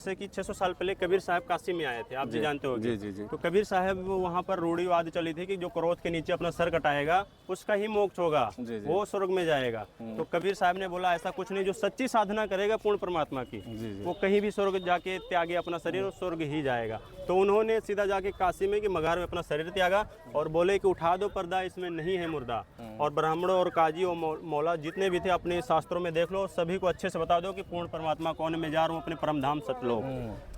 जैसे कि 600 साल पहले कबीर साहब काशी में आए थे, आप जी जानते होंगे। जी। तो कबीर साहब वहाँ पर रूढ़िवाद चली थी कि जो क्रोध के नीचे अपना सर कटाएगा उसका ही मोक्ष होगा, वो स्वर्ग में जाएगा। तो कबीर साहब ने बोला ऐसा कुछ नहीं, जो सच्ची साधना करेगा पूर्ण परमात्मा की वो कहीं भी स्वर्ग जाके त्यागे अपना शरीर, और स्वर्ग ही जाएगा। तो उन्होंने सीधा जाके काशी में कि मघार में अपना शरीर त्यागा और बोले कि उठा दो पर्दा, इसमें नहीं है मुर्दा। और ब्राह्मणों और काजी और मौला जितने भी थे अपने शास्त्रों में देख लो, सभी को अच्छे से बता दो कि पूर्ण परमात्मा कौन में जा रहा हूँ, अपने परम धाम सतलोक।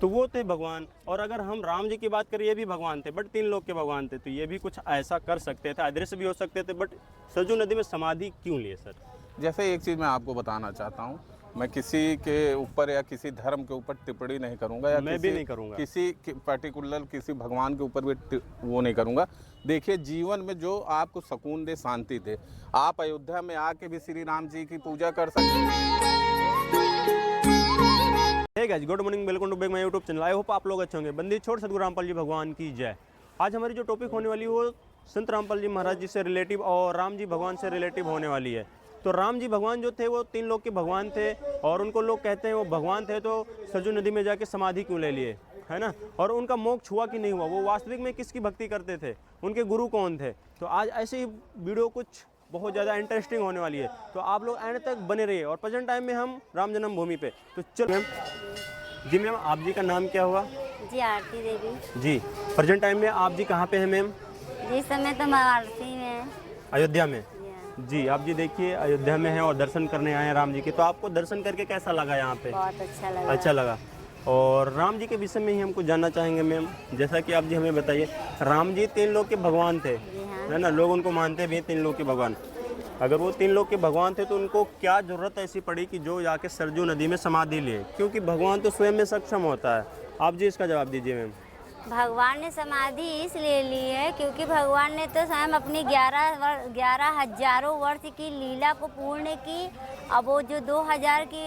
तो वो थे भगवान। और अगर हम राम जी की बात करें, ये भी भगवान थे, बट 3 लोग के भगवान थे। तो ये भी कुछ ऐसा कर सकते थे, अदृश्य भी हो सकते थे। बट सरजू नदी में समाधि क्यों लिए सर? जैसे एक चीज़ मैं आपको बताना चाहता हूँ, मैं किसी के ऊपर या किसी धर्म के ऊपर टिप्पणी नहीं करूँगा, या मैं भी नहीं करूँगा, किसी पर्टिकुलर किसी भगवान के ऊपर भी वो नहीं करूँगा। देखिए, जीवन में जो आपको सुकून दे, शांति दे, आप अयोध्या में आके भी श्री राम जी की पूजा कर सकते हैं। Hey guys, good morning, welcome to back my YouTube channel. I hope आप लोग अच्छे होंगे। बंदी छोड़ सतगुरु रामपाल जी भगवान की जय। आज हमारी जो टॉपिक होने वाली है वो संत रामपाल जी महाराज जी से रिलेटिव और राम जी भगवान से रिलेटिव होने वाली है। तो राम जी भगवान जो थे वो 3 लोग के भगवान थे, और उनको लोग कहते हैं वो भगवान थे, तो सरजू नदी में जाके समाधि क्यों ले लिए, है ना? और उनका मोक्ष हुआ कि नहीं हुआ, वो वास्तविक में किसकी भक्ति करते थे, उनके गुरु कौन थे। तो आज ऐसे ही वीडियो कुछ बहुत ज़्यादा इंटरेस्टिंग होने वाली है, तो आप लोग एंड तक बने रहिए। और प्रेजेंट टाइम में हम राम जन्मभूमि पे, तो चलो मैम। जी मैम, आप जी का नाम क्या हुआ? जी आरती देवी। जी, प्रेजेंट टाइम में आप जी कहाँ पे हैं मैम? जी इस समय तो वाराणसी में है। अयोध्या में। जी, आप जी देखिए अयोध्या में हैं और दर्शन करने आए हैं राम जी के। तो आपको दर्शन करके कैसा लगा यहाँ पे? बहुत अच्छा लगा। अच्छा लगा। और राम जी के विषय में ही हमको जानना चाहेंगे मैम। जैसा कि आप जी हमें बताइए, राम जी 3 लोग के भगवान थे, है ना? लोग उनको मानते भी हैं 3 लोग के भगवान। अगर वो 3 लोग के भगवान थे तो उनको क्या जरूरत ऐसी पड़ी कि जो जाके सरजू नदी में समाधि लिए? क्योंकि भगवान तो स्वयं में सक्षम होता है। आप जी इसका जवाब दीजिए मैम। भगवान ने समाधि इसलिए ली है क्योंकि भगवान ने तो स्वयं अपनी 11 हजारों वर्ष की लीला को पूर्ण की। अब वो जो 2000 की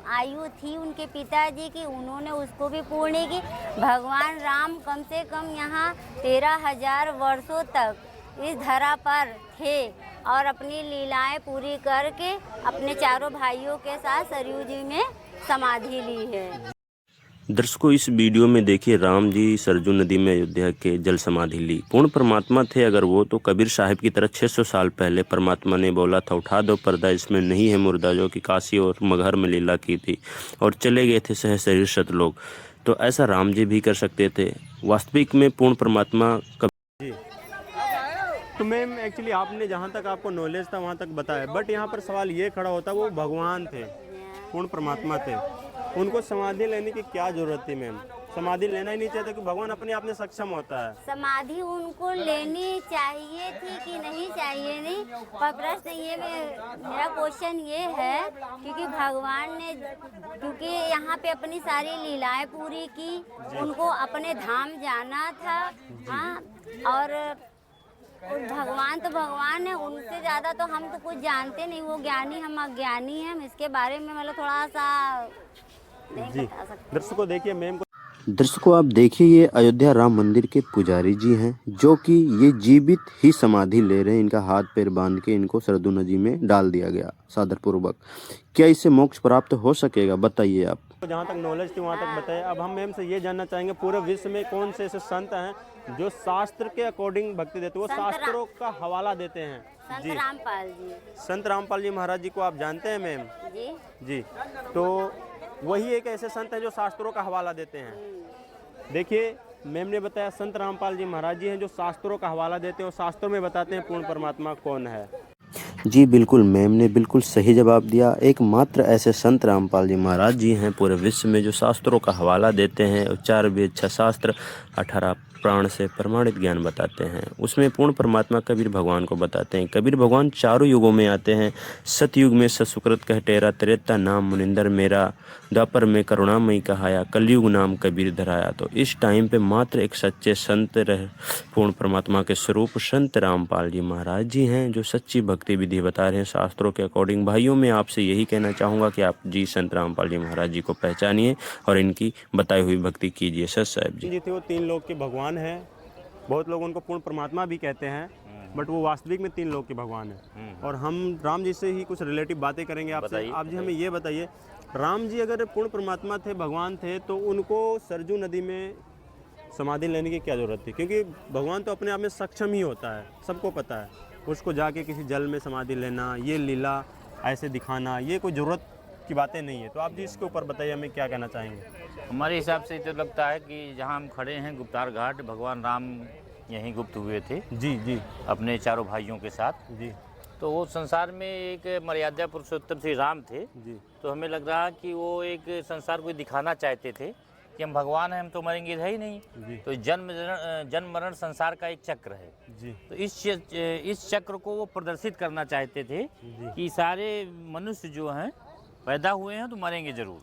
आयु थी उनके पिताजी की, उन्होंने उसको भी पूर्ण की। भगवान राम कम से कम यहाँ 13,000 वर्षों तक इस धरा पर थे और अपनी लीलाएं पूरी करके अपने चारों भाइयों के साथ सरयू जी में समाधि ली है। दर्शकों, इस वीडियो में देखिए राम जी सरजू नदी में अयोध्या के जल समाधि ली। पूर्ण परमात्मा थे अगर वो, तो कबीर साहिब की तरह 600 साल पहले परमात्मा ने बोला था उठा दो पर्दा, इसमें नहीं है मुर्दा, जो कि काशी और मगहर में लीला की थी, और चले गए थे सह शरीर सतलोक। तो ऐसा राम जी भी कर सकते थे। वास्तविक में पूर्ण परमात्मा जी, तो मैम एक्चुअली आपने जहाँ तक आपको नॉलेज था वहाँ तक बताया, बट यहाँ पर सवाल ये खड़ा होता, वो भगवान थे, पूर्ण परमात्मा थे, उनको समाधि लेने की क्या जरूरत थी मैम? समाधि लेना ही नहीं चाहते कि भगवान अपने आप में सक्षम होता है। समाधि उनको लेनी चाहिए थी कि नहीं चाहिए नहीं, पर प्रश्न ये मेरा क्वेश्चन ये है क्योंकि भगवान ने क्योंकि यहाँ पे अपनी सारी लीलाएं पूरी की, उनको अपने धाम जाना था। हाँ, और भगवान तो भगवान है, उनसे ज़्यादा तो हम तो कुछ जानते नहीं। वो ज्ञानी, हम अज्ञानी हैं, हम इसके बारे में मतलब थोड़ा सा नहीं बता सकते। दर्शकों देखिए मैम को, दर्शकों आप देखिए, ये अयोध्या राम मंदिर के पुजारी जी हैं, जो कि ये जीवित ही समाधि ले रहे हैं। इनका हाथ पैर बांध के इनको सरजू नदी में डाल दिया गया सादर पूर्वक। क्या इससे मोक्ष प्राप्त हो सकेगा, बताइए आप। जहाँ तक नॉलेज थी वहाँ तक बताए। अब हम मैम से ये जानना चाहेंगे, पूरे विश्व में कौन से ऐसे संत हैं जो शास्त्र के अकॉर्डिंग भक्ति देते हैं, वो शास्त्रों का हवाला देते हैं? संत रामपाल जी। संत रामपाल जी महाराज जी को आप जानते हैं मैम? जी जी, तो वही एक ऐसे संत हैं जो शास्त्रों का हवाला देते हैं। देखिए मैम ने बताया संत रामपाल जी महाराज जी हैं जो शास्त्रों का हवाला देते हैं और शास्त्रों में बताते हैं पूर्ण परमात्मा कौन है। जी बिल्कुल, मैम ने बिल्कुल सही जवाब दिया। एकमात्र ऐसे संत रामपाल जी महाराज जी हैं पूरे विश्व में जो शास्त्रों का हवाला देते हैं। 4 वेद 6 शास्त्र 18 प्राण से प्रमाणित ज्ञान बताते हैं। उसमें पूर्ण परमात्मा कबीर भगवान को बताते हैं। कबीर भगवान चारों युगों में आते हैं। सतयुग में ससुकृत कह टेरा, त्रेता नाम मुनिंदर मेरा, द्वापर में करुणामयी कहाया, कलयुग नाम कबीर धराया। तो इस टाइम पे मात्र एक सच्चे संत पूर्ण परमात्मा के स्वरूप संत रामपाल जी महाराज जी हैं जो सच्ची भक्ति विधि बता रहे हैं शास्त्रों के अकॉर्डिंग। भाइयों मैं आपसे यही कहना चाहूँगा कि आप जी संत रामपाल जी महाराज जी को पहचानिए और इनकी बताई हुई भक्ति कीजिए। सच साहब जी थे वो 3 लोग के भगवान हैं। बहुत लोग उनको पूर्ण परमात्मा भी कहते हैं, बट वो वास्तविक में 3 लोग के भगवान हैं। और हम राम जी से ही कुछ रिलेटिव बातें करेंगे आपसे। आप जी हमें ये बताइए, राम जी अगर पूर्ण परमात्मा थे, भगवान थे, तो उनको सरजू नदी में समाधि लेने की क्या ज़रूरत थी? क्योंकि भगवान तो अपने आप में सक्षम ही होता है, सबको पता है। उसको जाके किसी जल में समाधि लेना, ये लीला ऐसे दिखाना, ये कोई ज़रूरत की बातें नहीं है। तो आप जी इसके ऊपर बताइए, हमें क्या कहना चाहेंगे? हमारे हिसाब से तो लगता है कि जहाँ हम खड़े हैं गुप्तार घाट, भगवान राम यहीं गुप्त हुए थे जी जी अपने चारों भाइयों के साथ। जी तो वो संसार में एक मर्यादा पुरुषोत्तम श्री राम थे। जी तो हमें लग रहा कि वो एक संसार को दिखाना चाहते थे कि हम भगवान हैं, हम तो मरेंगे है ही नहीं। जी तो जन्म मरण संसार का एक चक्र है। जी तो इस चक्र को वो प्रदर्शित करना चाहते थे कि सारे मनुष्य जो हैं पैदा हुए हैं तो मरेंगे जरूर।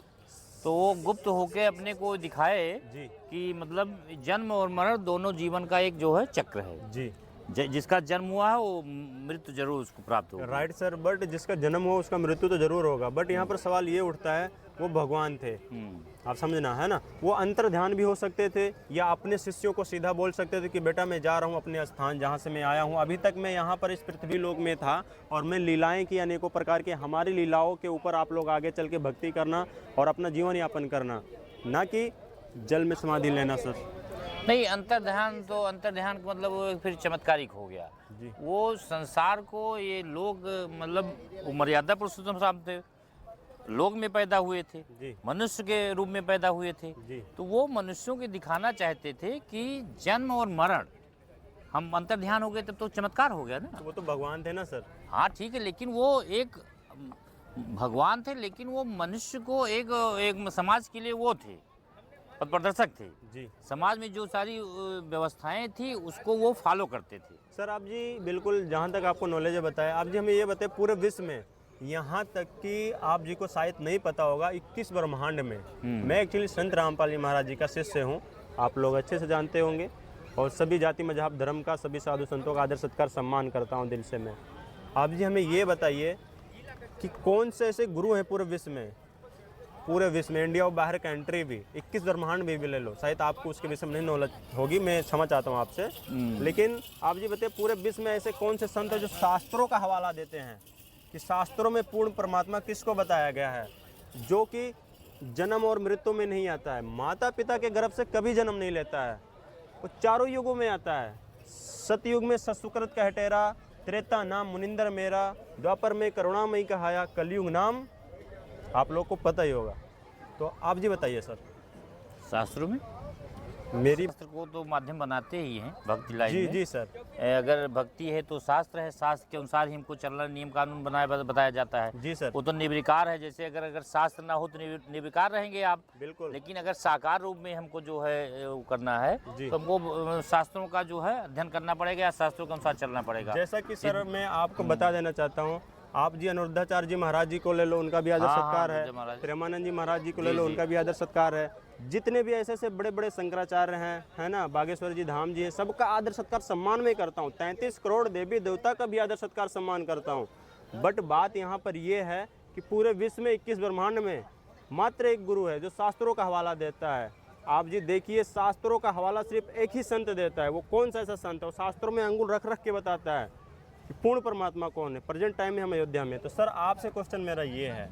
तो वो गुप्त होके अपने को दिखाए जी कि मतलब जन्म और मरण दोनों जीवन का एक जो है चक्र है। जी जिसका जन्म हुआ है वो मृत्यु जरूर उसको प्राप्त होगा। राइट सर, बट जिसका जन्म हो उसका मृत्यु तो जरूर होगा। बट यहाँ पर सवाल ये उठता है, वो भगवान थे, आप समझना है ना। वो अंतर ध्यान भी हो सकते थे, या अपने शिष्यों को सीधा बोल सकते थे कि बेटा मैं जा रहा हूँ अपने स्थान जहाँ से मैं आया हूँ, अभी तक मैं यहाँ पर इस पृथ्वी लोक में था और मैं लीलाएं की अनेकों प्रकार की, हमारी लीलाओं के ऊपर आप लोग आगे चल के भक्ति करना और अपना जीवन यापन करना, ना कि जल में समाधि लेना। सर नहीं, अंतर ध्यान का मतलब वो फिर चमत्कारिक हो गया। वो संसार को ये लोग मतलब वो मर्यादा पुरुषोत्तम राम थे, लोग में पैदा हुए थे, मनुष्य के रूप में पैदा हुए थे। तो वो मनुष्यों के दिखाना चाहते थे कि जन्म और मरण, हम अंतर ध्यान हो गए तब तो चमत्कार हो गया ना। तो वो तो भगवान थे ना सर। हाँ ठीक है, लेकिन वो एक भगवान थे, लेकिन वो मनुष्य को एक समाज के लिए वो थे, पथ प्रदर्शक थे। जी समाज में जो सारी व्यवस्थाएं थी उसको वो फॉलो करते थे। सर आप जी बिल्कुल, जहाँ तक आपको नॉलेज है बताया, आप जी हमें ये बताए पूरे विश्व में, यहाँ तक कि आप जी को शायद नहीं पता होगा, 21 ब्रह्मांड में, मैं एक्चुअली संत रामपाल जी महाराज जी का शिष्य हूँ, आप लोग अच्छे से जानते होंगे, और सभी जाति मजहब धर्म का, सभी साधु संतों का आदर सत्कार सम्मान करता हूँ दिल से मैं। आप जी हमें ये बताइए कि कौन से ऐसे गुरु हैं पूरे विश्व में, इंडिया और बाहर कंट्री भी, 21 ब्रह्मांड में भी ले लो, शायद आपको उसके विषय में नहीं नॉलेज होगी, मैं क्षमा चाहता हूँ आपसे, लेकिन आप जी बताइए पूरे विश्व में ऐसे कौन से संत हैं जो शास्त्रों का हवाला देते हैं कि शास्त्रों में पूर्ण परमात्मा किसको बताया गया है, जो कि जन्म और मृत्यु में नहीं आता है, माता पिता के गर्भ से कभी जन्म नहीं लेता है, वो चारों युगों में आता है। सतयुग में सत्सुकृत कहटेरा, त्रेता नाम मुनिंदर मेरा, द्वापर में करुणामयी कहाया, कलयुग नाम आप लोग को पता ही होगा। तो आप जी बताइए सर। शास्त्रों में मेरी शास्त्र को तो माध्यम बनाते ही हैं भक्ति लाइन जी में। जी सर। अगर भक्ति है तो शास्त्र है, शास्त्र के अनुसार ही हमको चलना, नियम कानून बताया जाता है। जी सर। वो तो निर्विकार है, जैसे अगर शास्त्र ना हो तो निर्विकार रहेंगे आप। बिल्कुल। लेकिन अगर साकार रूप में हमको जो है वो करना है तो हमको शास्त्रों का जो है अध्ययन करना पड़ेगा या शास्त्रों के अनुसार चलना पड़ेगा। जैसा कि सर मैं आपको बता देना चाहता हूँ, आप जी अनुरुद्धाचार्य जी महाराज जी को ले लो, उनका भी आदर सत्कार है, प्रेमानंद जी महाराज जी को ले लो, उनका भी आदर सत्कार है, जितने भी ऐसे बड़े बड़े शंकराचार्य हैं, है ना, बागेश्वर जी धाम जी हैं, सबका आदर सत्कार सम्मान में करता हूँ। 33 करोड़ देवी देवता का भी आदर सत्कार सम्मान करता हूँ। बट बात यहाँ पर यह है कि पूरे विश्व में 21 ब्रह्मांड में मात्र एक गुरु है जो शास्त्रों का हवाला देता है। आप जी देखिए, शास्त्रों का हवाला सिर्फ एक ही संत देता है। वो कौन सा ऐसा संत है? वो शास्त्रों में अंगुल रख रख के बताता है कि पूर्ण परमात्मा कौन है। प्रेजेंट टाइम में हम अयोध्या में। तो सर आपसे क्वेश्चन मेरा ये है।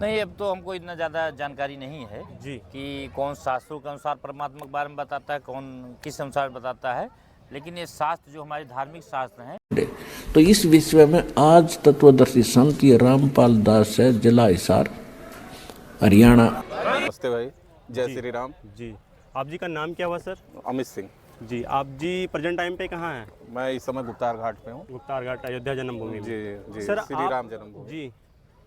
नहीं, अब तो हमको इतना ज़्यादा जानकारी नहीं है जी कि कौन शास्त्रों के अनुसार परमात्मा के बारे में बताता है, कौन किस अनुसार बताता है, लेकिन ये शास्त्र जो हमारे धार्मिक शास्त्र हैं। तो इस विषय में आज तत्वदर्शी संत ये रामपाल दास है, जिला हिसार, हरियाणा। नमस्ते भाई, जय श्री राम जी। आप जी का नाम क्या हुआ सर? अमित सिंह जी। आप जी प्रेजेंट टाइम पे कहाँ हैं? मैं इस समय गुप्तार घाट पे हूँ। गुप्तार घाट, अयोध्या जन्मभूमि में। जी जी, सर श्री राम जन्मभूमि। जी,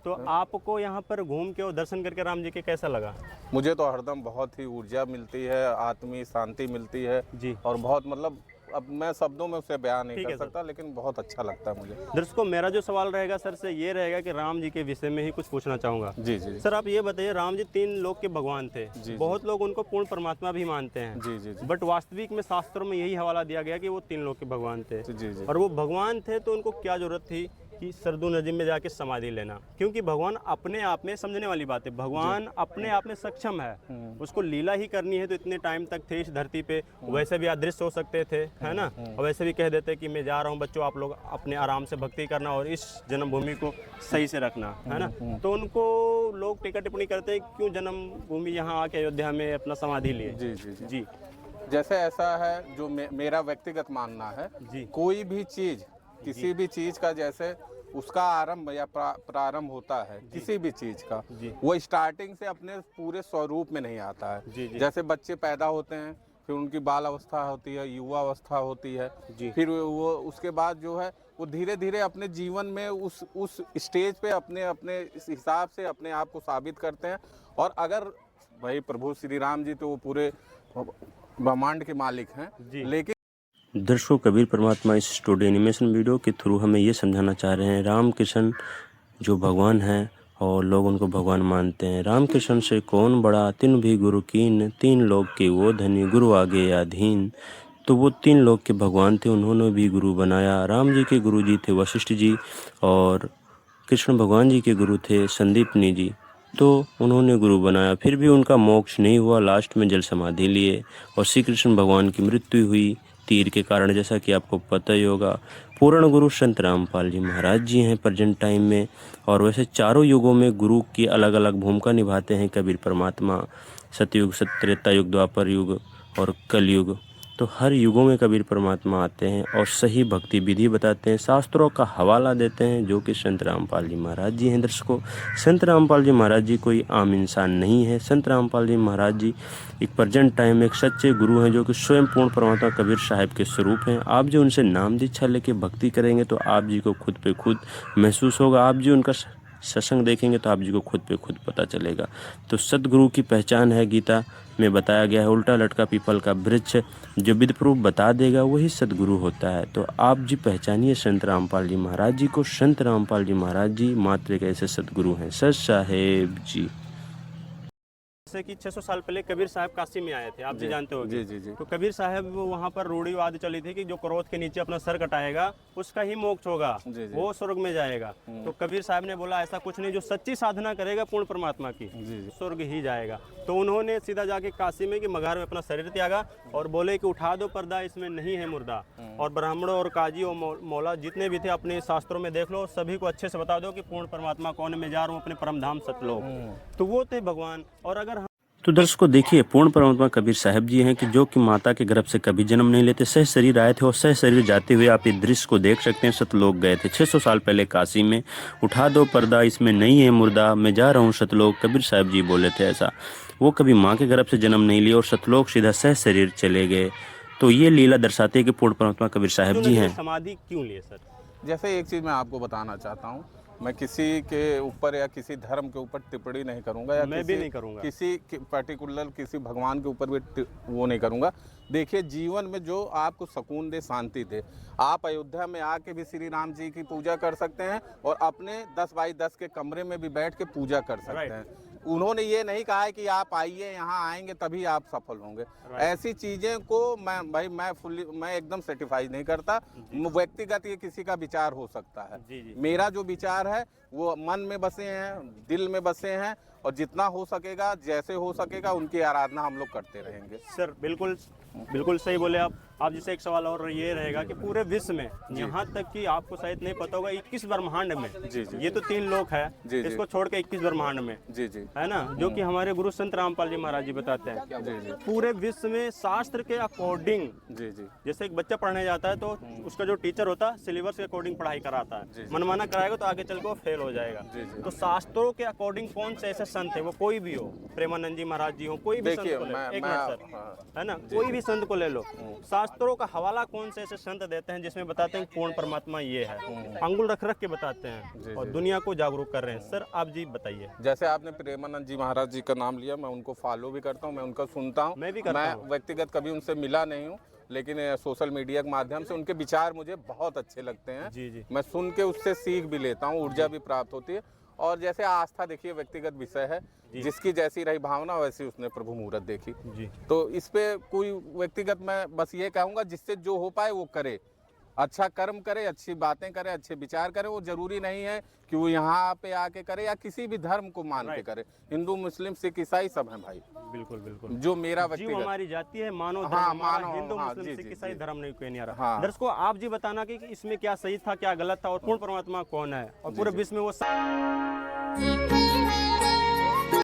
तो आपको यहाँ पर घूम के और दर्शन करके राम जी के कैसा लगा? मुझे तो हरदम बहुत ही ऊर्जा मिलती है, आत्मीय शांति मिलती है जी। और बहुत मतलब अब मैं शब्दों में उसे बयान नहीं ठीक कर है सर। सकता, लेकिन बहुत अच्छा लगता है मुझे। दर्शकों, मेरा जो सवाल रहेगा सर से ये रहेगा कि राम जी के विषय में ही कुछ पूछना चाहूँगा। जी जी सर आप ये बताइए, राम जी 3 लोक के भगवान थे। जी। बहुत लोग उनको पूर्ण परमात्मा भी मानते हैं। जी जी जी बट वास्तविक में शास्त्रों में यही हवाला दिया गया कि वो 3 लोक के भगवान थे। जी जी और वो भगवान थे तो उनको क्या जरूरत थी कि सरदू नजीम में जाके समाधि लेना, क्योंकि भगवान अपने आप में, समझने वाली बात है, भगवान अपने आप में सक्षम है, उसको लीला ही करनी है तो इतने टाइम तक थे इस धरती पे, वैसे भी अदृश्य हो सकते थे, है ना, और वैसे भी कह देते कि मैं जा रहा हूँ बच्चों, आप लोग अपने आराम से भक्ति करना और इस जन्मभूमि को सही से रखना, है ना। तो उनको लोग टीका टिप्पणी करते हैं क्यों जन्मभूमि यहाँ आके अयोध्या में अपना समाधि लिए। जी जी जी जी जैसे ऐसा है जो मेरा व्यक्तिगत मानना है, जी कोई भी चीज, किसी भी चीज का जैसे उसका आरंभ या प्रारंभ होता है किसी भी चीज का, वो स्टार्टिंग से अपने पूरे स्वरूप में नहीं आता है। जी, जी। जैसे बच्चे पैदा होते हैं, फिर उनकी बाल अवस्था होती है, युवा अवस्था होती है, फिर वो उसके बाद जो है वो धीरे धीरे अपने जीवन में उस स्टेज पे अपने अपने इस हिसाब से अपने आप को साबित करते हैं। और अगर भाई प्रभु श्री राम जी तो वो पूरे ब्रह्मांड के मालिक हैं, लेकिन दर्शकों, कबीर परमात्मा इस स्टूडियो एनिमेशन वीडियो के थ्रू हमें ये समझाना चाह रहे हैं, रामकृष्ण जो भगवान हैं और लोग उनको भगवान मानते हैं। रामकृष्ण से कौन बड़ा, तिन भी गुरु कीन, तीन लोग के वो धनी, गुरु आगे अधीन। तो वो तीन लोग के भगवान थे, उन्होंने भी गुरु बनाया। राम जी के गुरु जी थे वशिष्ठ जी, और कृष्ण भगवान जी के गुरु थे संदीपनी जी, तो उन्होंने गुरु बनाया। फिर भी उनका मोक्ष नहीं हुआ, लास्ट में जल समाधि लिए और श्री कृष्ण भगवान की मृत्यु हुई तीर के कारण, जैसा कि आपको पता ही होगा। पूर्ण गुरु संत रामपाल जी महाराज जी हैं प्रेजेंट टाइम में, और वैसे चारों युगों में गुरु की अलग अलग भूमिका निभाते हैं कबीर परमात्मा, सतयुग, त्रेता युग, द्वापर युग और कलयुग। तो हर युगों में कबीर परमात्मा आते हैं और सही भक्ति विधि बताते हैं, शास्त्रों का हवाला देते हैं, जो कि संत रामपाल जी महाराज जी हैं। दर्शकों, संत रामपाल जी महाराज जी कोई आम इंसान नहीं है। संत रामपाल जी महाराज जी एक प्रेजेंट टाइम में एक सच्चे गुरु हैं, जो कि स्वयं पूर्ण परमात्मा कबीर साहिब के स्वरूप हैं। आप जो उनसे नाम दीक्षा लेके भक्ति करेंगे तो आप जी को खुद पे खुद महसूस होगा। आप जी उनका सत्संग देखेंगे तो आप जी को खुद पे खुद पता चलेगा। तो सतगुरु की पहचान है, गीता में बताया गया है, उल्टा लटका पीपल का वृक्ष, जो विदप्रूप बता देगा वही सतगुरु होता है। तो आप जी पहचानिए संत रामपाल जी महाराज जी को। संत रामपाल जी महाराज जी मात्र एक ऐसे सतगुरु हैं। सच साहेब जी। जैसे कि 600 साल पहले कबीर साहब काशी में आए थे, आप भी जानते होंगे। जी जी तो कबीर साहब वहाँ पर रूढ़िवाद चली थी कि जो क्रोध के नीचे अपना सर कटाएगा उसका ही मोक्ष होगा, वो स्वर्ग में जाएगा। तो कबीर साहब ने बोला ऐसा कुछ नहीं, जो सच्ची साधना करेगा पूर्ण परमात्मा की स्वर्ग ही जाएगा। तो उन्होंने सीधा जाके काशी में कि मगार में अपना शरीर त्यागा और बोले कि उठा दो पर्दा, इसमें नहीं है मुर्दा। और ब्राह्मणों और काजी और मौला जितने भी थे अपने शास्त्रों में देख लो, सभी को अच्छे से बता दो कि पूर्ण परमात्मा कौन है, मैं जा रहा हूँ अपने परम धाम सतलोक। तो वो थे भगवान। और अगर तो दर्शकों देखिए, पूर्ण परमात्मा कबीर साहब जी हैं कि जो कि माता के गर्भ से कभी जन्म नहीं लेते, सह शरीर आए थे और सह शरीर जाते हुए आप ये दृश्य को देख सकते हैं। सतलोक गए थे 600 साल पहले काशी में। उठा दो पर्दा, इसमें नहीं है मुर्दा, मैं जा रहा हूँ सतलोक। कबीर साहब जी बोले थे ऐसा। वो कभी माँ के गर्भ से जन्म नहीं लिया और सतलोक सीधा सह शरीर चले गए। तो ये लीला दर्शाती है कि पूर्ण परमात्मा कबीर साहब जी हैं। समाधि क्यों लिए सर? जैसे एक चीज़ मैं आपको बताना चाहता हूँ, मैं किसी के ऊपर या किसी धर्म के ऊपर टिप्पणी नहीं करूंगा, या मैं भी नहीं करूंगा, किसी पर्टिकुलर किसी भगवान के ऊपर भी वो नहीं करूंगा। देखिए, जीवन में जो आपको सुकून दे, शांति दे, आप अयोध्या में आके भी श्री राम जी की पूजा कर सकते हैं और अपने 10 बाई 10 के कमरे में भी बैठ के पूजा कर सकते हैं। उन्होंने ये नहीं कहा है कि आप आइए, यहाँ आएंगे तभी आप सफल होंगे। ऐसी चीज़ें को मैं एकदम सर्टिफाई नहीं करता। व्यक्तिगत ये किसी का विचार हो सकता है। मेरा जो विचार है वो मन में बसे हैं, दिल में बसे हैं, और जितना हो सकेगा, जैसे हो सकेगा, उनकी आराधना हम लोग करते रहेंगे। सर बिल्कुल सही बोले आप। जिससे एक सवाल और ये रहेगा कि पूरे विश्व में, यहाँ तक कि आपको शायद नहीं पता होगा, 21 ब्रह्मांड में, ये तो 3 लोक है, इसको छोड़ के 21 ब्रह्मांड में, है ना, जो कि हमारे गुरु संत रामपाल जी महाराज जी बताते हैं। पूरे विश्व में शास्त्र के अकॉर्डिंग, जैसे एक बच्चा पढ़ने जाता है तो उसका जो टीचर होता है सिलेबस के अकॉर्डिंग पढ़ाई कराता है, मनमाना कराएगा तो आगे चल के वो फेल हो जाएगा। तो शास्त्रों के अकॉर्डिंग कौन से ऐसे संत है, वो कोई भी हो, प्रेमानंद जी महाराज जी हो, कोई भी संत को ले लो, एक मिनट सर, है ना, कोई भी संत को ले लो, शास्त्रों का हवाला कौन से ऐसे संत देते हैं जिसमें बताते हैं पूर्ण परमात्मा ये है, अंगुल रख के बताते हैं और दुनिया को जागरूक कर रहे हैं। सर आप जी बताइए। जैसे आपने प्रेमानंद जी महाराज जी का नाम लिया, मैं उनको फॉलो भी करता हूँ, मैं उनका सुनता हूँ। मैं भी करता हूँ। मैं व्यक्तिगत कभी उनसे मिला नहीं हूँ, लेकिन सोशल मीडिया के माध्यम से उनके विचार मुझे बहुत अच्छे लगते हैं। मैं सुन के उससे सीख भी लेता हूँ, ऊर्जा भी प्राप्त होती है। और जैसे आस्था, देखिए व्यक्तिगत विषय है, जिसकी जैसी रही भावना वैसी उसने प्रभु मुहूर्त देखी। तो इस पे कोई व्यक्तिगत मैं बस ये कहूँगा, जिससे जो हो पाए वो करे, अच्छा कर्म करे, अच्छी बातें करे, अच्छे विचार करे। वो जरूरी नहीं है कि वो यहाँ पे आके करे या किसी भी धर्म को मान के करे। हिंदू, मुस्लिम, सिख, ईसाई सब हैं भाई। बिल्कुल बिल्कुल। जो मेरा जीव व्यक्तिगत हमारी जाति है, मानव धर्म हाँ, हमारा, मानव, हिंदू हाँ, मुस्लिम जी, सिख जी, ईसाई जी। धर्म नहीं कोई नहीं आ रहा। हाँ। दर्शकों, आप जी बताना कि इसमें क्या सही था क्या गलत था और पूर्ण परमात्मा कौन है और पूरे विश्व में वो